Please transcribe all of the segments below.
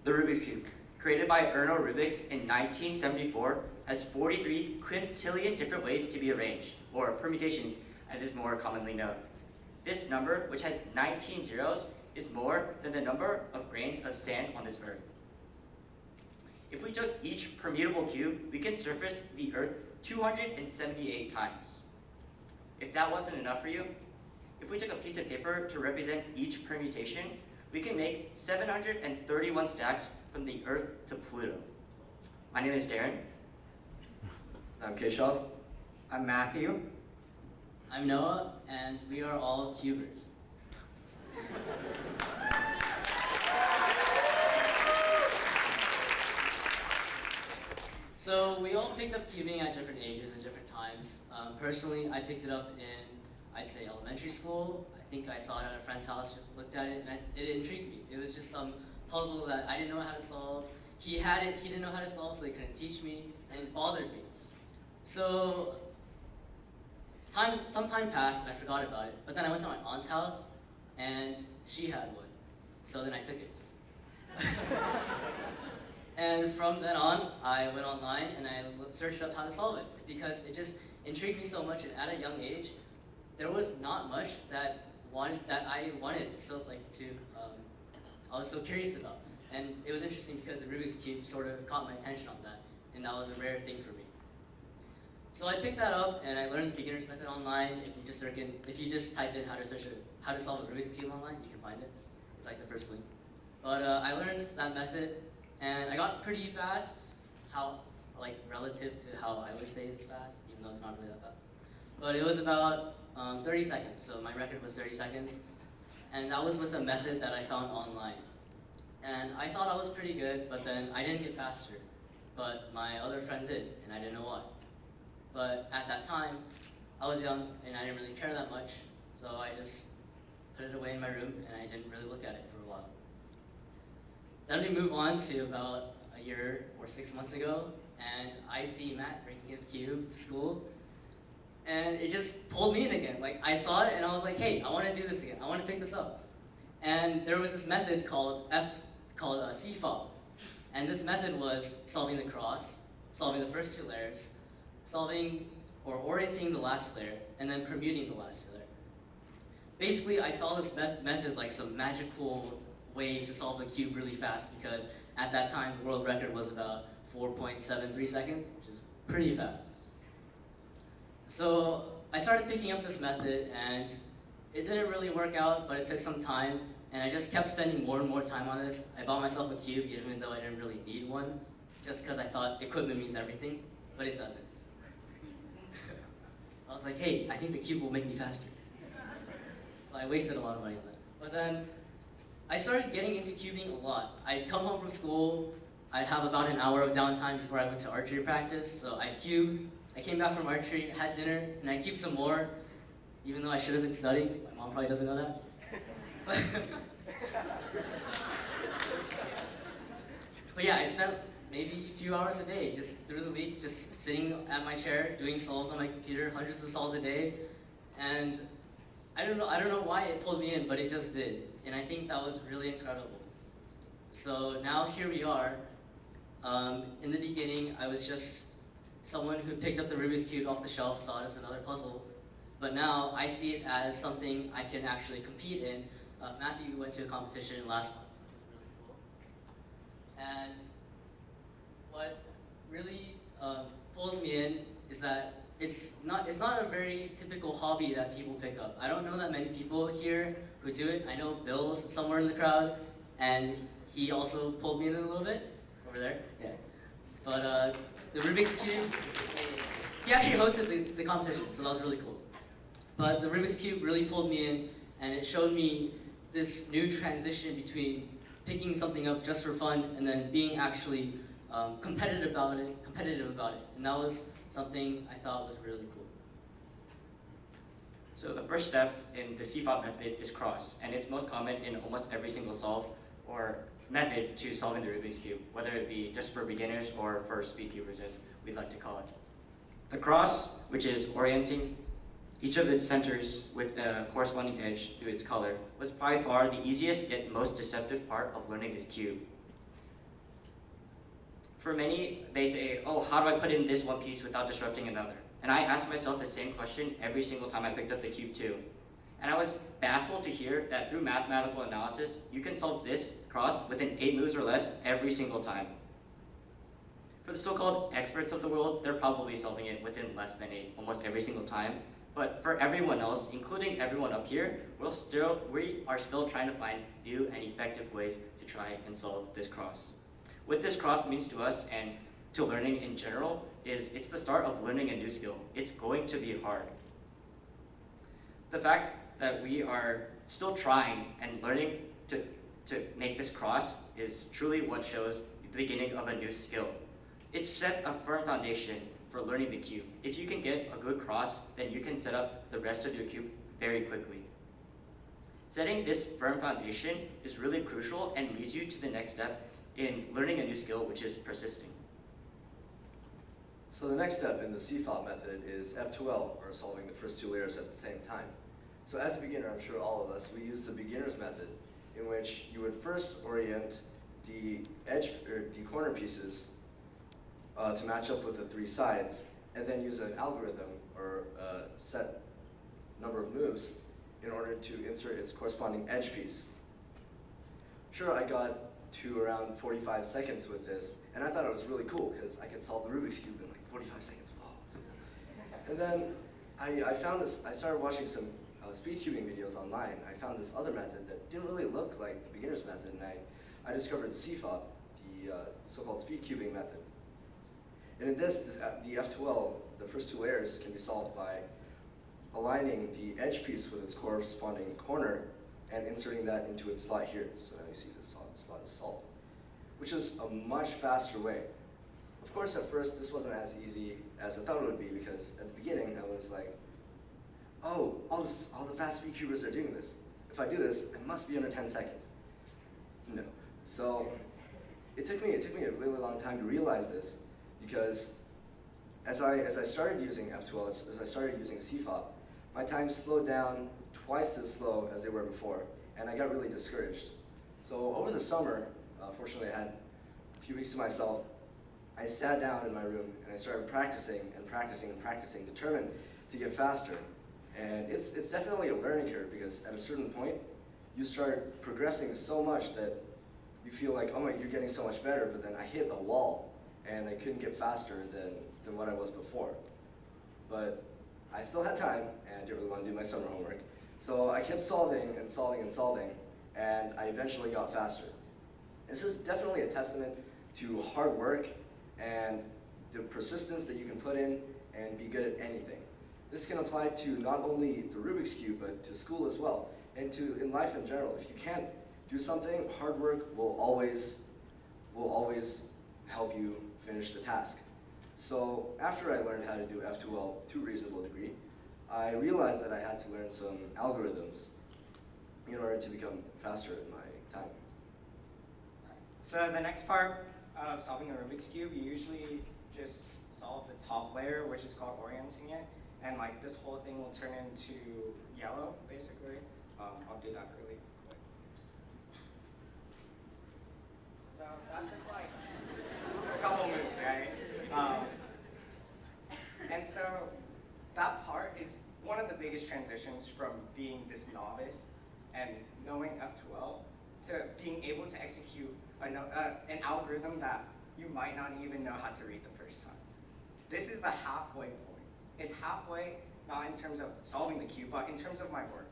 The Rubik's Cube, created by Erno Rubik in 1974, has 43 quintillion different ways to be arranged, or permutations as it is more commonly known. This number, which has 19 zeros, is more than the number of grains of sand on this Earth. If we took each permutable cube, we can surface the Earth 278 times. If that wasn't enough for you, if we took a piece of paper to represent each permutation, we can make 731 stacks from the Earth to Pluto. My name is Darren. I'm Keshav. I'm Matthew. I'm Noah, and we are all cubers. So we all picked up cubing at different ages and different times. Personally, I picked it up in, I'd say, elementary school. I think I saw it at a friend's house, just looked at it, and it intrigued me. It was just some puzzle that I didn't know how to solve. He had it, he didn't know how to solve, so he couldn't teach me, and it bothered me. So some time passed, and I forgot about it. But then I went to my aunt's house, and she had one. So then I took it. And from then on, I went online and I searched up how to solve it because it just intrigued me so much. And at a young age, there was not much that I wanted I was so curious about. And it was interesting because the Rubik's Cube sort of caught my attention on that, and that was a rare thing for me. So I picked that up and I learned the beginner's method online. If you just type in how to solve a Rubik's Cube online, you can find it. It's like the first link. But I learned that method. And I got pretty fast, relative to how I would say it's fast, even though it's not really that fast. But it was about 30 seconds, so my record was 30 seconds. And that was with a method that I found online. And I thought I was pretty good, but then I didn't get faster. But my other friend did, and I didn't know why. But at that time, I was young, and I didn't really care that much, so I just put it away in my room, and I didn't really look at it for a while. Then we move on to about a year or 6 months ago, and I see Matt bringing his cube to school, and it just pulled me in again. Like, I saw it, and I was like, hey, I want to do this again. I want to pick this up. And there was this method called CFOB, and this method was solving the cross, solving the first two layers, solving or orienting the last layer, and then permuting the last layer. Basically, I saw this method like some magical way to solve the cube really fast because at that time the world record was about 4.73 seconds, which is pretty fast. So I started picking up this method and it didn't really work out, but it took some time and I just kept spending more and more time on this. I bought myself a cube even though I didn't really need one, just because I thought equipment means everything, but it doesn't. I was like, hey, I think the cube will make me faster. So I wasted a lot of money on that. But then I started getting into cubing a lot. I'd come home from school, I'd have about an hour of downtime before I went to archery practice, so I'd cube. I came back from archery, had dinner, and I cubed some more, even though I should have been studying. My mom probably doesn't know that. But yeah, I spent maybe a few hours a day, just through the week, just sitting at my chair, doing solves on my computer, hundreds of solves a day, and I don't know why it pulled me in, but it just did. And I think that was really incredible. So now here we are. In the beginning, I was just someone who picked up the Rubik's Cube off the shelf, saw it as another puzzle. But now I see it as something I can actually compete in. Matthew went to a competition last month. And what really pulls me in is that it's not a very typical hobby that people pick up. I don't know that many people here who do it. I know Bill's somewhere in the crowd, and he also pulled me in a little bit, over there, yeah. But the Rubik's Cube, he actually hosted the competition, so that was really cool. But the Rubik's Cube really pulled me in, and it showed me this new transition between picking something up just for fun and then being actually competitive about it. And that was something I thought was really cool. So the first step in the CFOB method is cross, and it's most common in almost every single solve or method to solving the Rubik's Cube, whether it be just for beginners or for speed cubers, as we'd like to call it. The cross, which is orienting each of its centers with a corresponding edge through its color, was by far the easiest yet most deceptive part of learning this cube. For many, they say, oh, how do I put in this one piece without disrupting another? And I asked myself the same question every single time I picked up the cube too. And I was baffled to hear that through mathematical analysis, you can solve this cross within 8 moves or less every single time. For the so-called experts of the world, they're probably solving it within less than 8 almost every single time. But for everyone else, including everyone up here, we are still trying to find new and effective ways to try and solve this cross. What this cross means to us and to learning in general is it's the start of learning a new skill. It's going to be hard. The fact that we are still trying and learning to make this cross is truly what shows the beginning of a new skill. It sets a firm foundation for learning the cube. If you can get a good cross, then you can set up the rest of your cube very quickly. Setting this firm foundation is really crucial and leads you to the next step in learning a new skill, which is persisting. So the next step in the CFOP method is F2L, or solving the first 2 layers at the same time. So as a beginner, I'm sure all of us, we use the beginner's method, in which you would first orient the edge or the corner pieces to match up with the 3 sides, and then use an algorithm or a set number of moves in order to insert its corresponding edge piece. Sure, I got to around 45 seconds with this, and I thought it was really cool because I could solve the Rubik's Cube in like 45 seconds. Whoa. And then I found this, I started watching some speed cubing videos online. I found this other method that didn't really look like the beginner's method, and I discovered CFOP, the so-called speed cubing method. And in this, the F2L, the first 2 layers, can be solved by aligning the edge piece with its corresponding corner and inserting that into its slot here. So now you see this slot is solved, which is a much faster way. Of course, at first, this wasn't as easy as I thought it would be, because at the beginning, I was like, oh, all the fast speed cubers are doing this. If I do this, it must be under 10 seconds. No. So it took me a really long time to realize this, because as I started using F2L, as I started using CFOP, my time slowed down twice as slow as they were before, and I got really discouraged. So over the summer, fortunately I had a few weeks to myself, I sat down in my room and I started practicing and practicing and practicing, determined to get faster. And it's definitely a learning curve, because at a certain point, you start progressing so much that you feel like, oh my, you're getting so much better, but then I hit a wall and I couldn't get faster than what I was before. But I still had time, and I didn't really want to do my summer homework. So I kept solving and solving and solving, and I eventually got faster. This is definitely a testament to hard work and the persistence that you can put in and be good at anything. This can apply to not only the Rubik's Cube, but to school as well, and to in life in general. If you can't do something, hard work will always help you finish the task. So after I learned how to do F2L to a reasonable degree, I realized that I had to learn some algorithms in order to become faster in my time. So the next part of solving a Rubik's Cube, you usually just solve the top layer, which is called orienting it, and like this whole thing will turn into yellow, basically. I'll do that really quick. So that took like a couple moves, right? And so that part is one of the biggest transitions from being this novice and knowing F2L to being able to execute an algorithm that you might not even know how to read the first time. This is the halfway point. It's halfway, not in terms of solving the cube, but in terms of my work.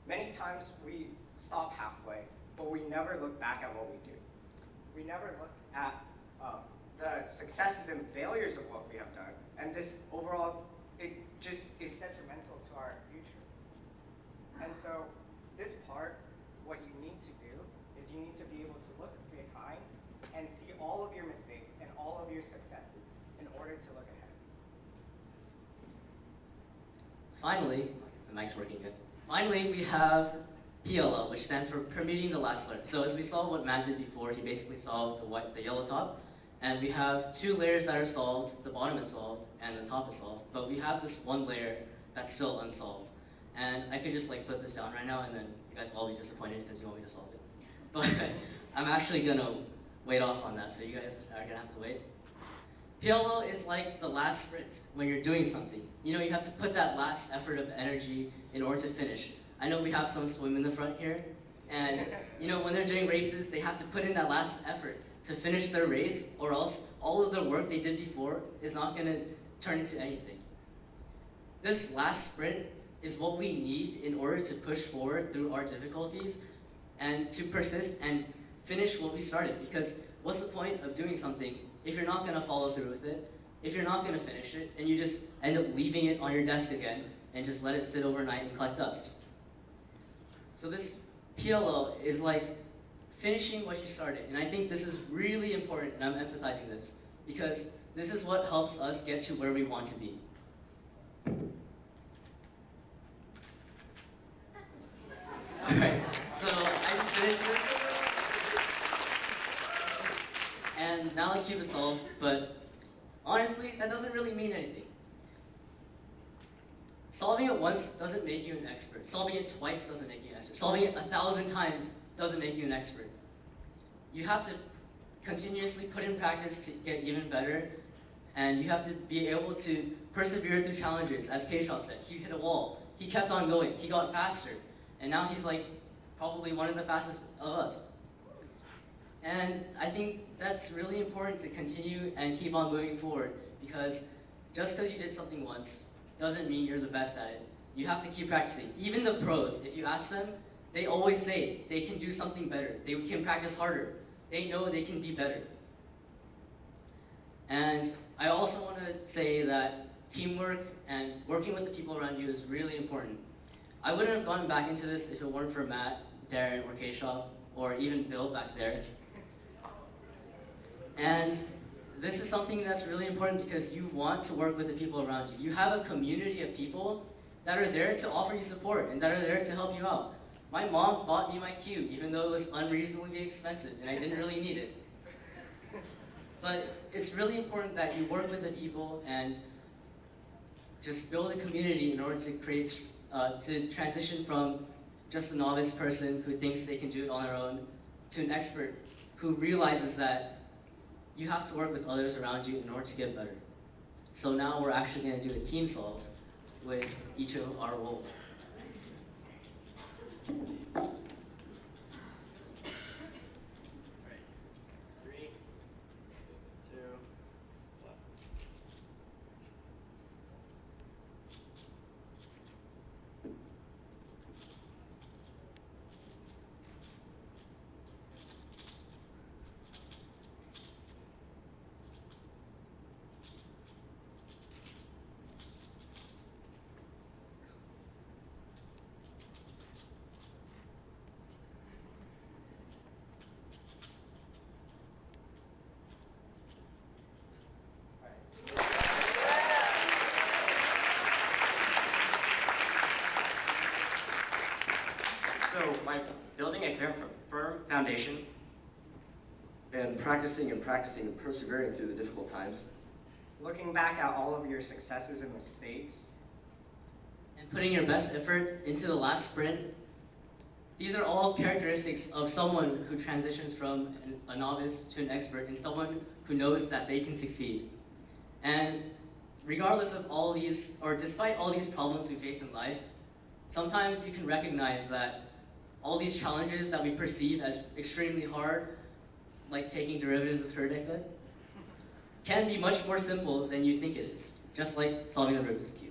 Many times we stop halfway, but we never look back at what we do. We never look at the successes and failures of what we have done. And this overall, it just is detrimental to our future. And so this part, what you need to do is you need to be able to look behind and see all of your mistakes and all of your successes in order to look ahead. Finally, it's a nice working good. Finally, we have PLL, which stands for permuting the last layer. So as we saw what Matt did before, he basically solved the yellow top. And we have 2 layers that are solved, the bottom is solved, and the top is solved. But we have this one layer that's still unsolved. And I could just like put this down right now, and then you guys will all be disappointed because you want me to solve it. But I'm actually gonna wait off on that, so you guys are gonna have to wait. PLO is like the last sprint when you're doing something. You know, you have to put that last effort of energy in order to finish. I know we have some swim in the front here, and you know, when they're doing races, they have to put in that last effort to finish their race, or else all of the work they did before is not gonna turn into anything. This last sprint is what we need in order to push forward through our difficulties and to persist and finish what we started. Because what's the point of doing something if you're not gonna follow through with it, if you're not gonna finish it, and you just end up leaving it on your desk again and just let it sit overnight and collect dust? So this PLO is like finishing what you started, and I think this is really important, and I'm emphasizing this, because this is what helps us get to where we want to be. Alright, so I just finished this. And now the cube is solved, but honestly, that doesn't really mean anything. Solving it once doesn't make you an expert. Solving it twice doesn't make you an expert. Solving it 1,000 times doesn't make you an expert. You have to continuously put in practice to get even better, and you have to be able to persevere through challenges. As Keshav said, he hit a wall. He kept on going. He got faster. And now he's like probably one of the fastest of us. And I think that's really important to continue and keep on moving forward, because just because you did something once doesn't mean you're the best at it. You have to keep practicing. Even the pros, if you ask them, they always say they can do something better. They can practice harder. They know they can be better. And I also want to say that teamwork and working with the people around you is really important. I wouldn't have gone back into this if it weren't for Matt, Darren, or Keshav, or even Bill back there. And this is something that's really important because you want to work with the people around you. You have a community of people that are there to offer you support and that are there to help you out. My mom bought me my cube, even though it was unreasonably expensive and I didn't really need it. But it's really important that you work with the people and just build a community in order to create, to transition from just a novice person who thinks they can do it on their own to an expert who realizes that you have to work with others around you in order to get better. So now we're actually going to do a team solve with each of our roles. So by building a firm foundation And practicing and practicing and persevering through the difficult times. Looking back at all of your successes and mistakes. And putting your best effort into the last sprint. These are all characteristics of someone who transitions from a novice to an expert and someone who knows that they can succeed. And regardless of all these, or despite all these problems we face in life, sometimes you can recognize that all these challenges that we perceive as extremely hard, like taking derivatives as Herd I said, can be much more simple than you think it is, just like solving the Rubik's Cube.